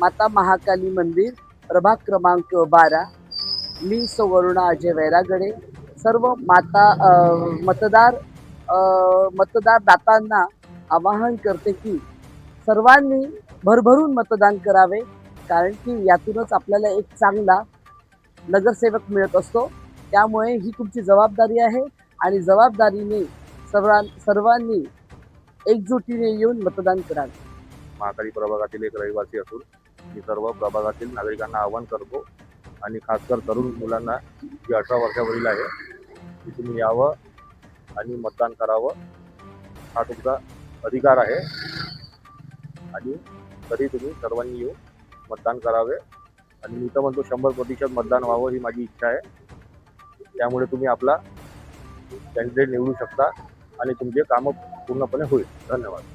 माता महाकाली मंदिर, प्रभाग क्रमांक 12. मी सौवर्ण अजय वैरागडे. सर्व मतदार दातांना आवाहन करते की सर्वांनी भरभरून मतदान करावे, कारण की यातूनच आपल्याला एक चांगला नगरसेवक मिळत असतो. त्यामुळे ही तुमची जबाबदारी आहे आणि जबाबदारीने सर्वांनी एकजुटीने येऊन मतदान करावे. महाकाली प्रभागातील एक रहिवासी असून मी सर्व प्रभागातील नागरिकांना आवाहन करतो आणि खासकर तरुण मुलांना जी 18 वर्षावरील आहे की तुम्ही यावं आणि मतदान करावं. हा तुमचा अधिकार आहे आणि तरी तुम्ही सर्वांनी येऊन मतदान करावे. आणि मी तर म्हणतो 100% मतदान व्हावं ही माझी इच्छा आहे. त्यामुळे तुम्ही आपला कॅन्डिडेट निवडू शकता आणि तुमचे कामं पूर्णपणे होईल. धन्यवाद.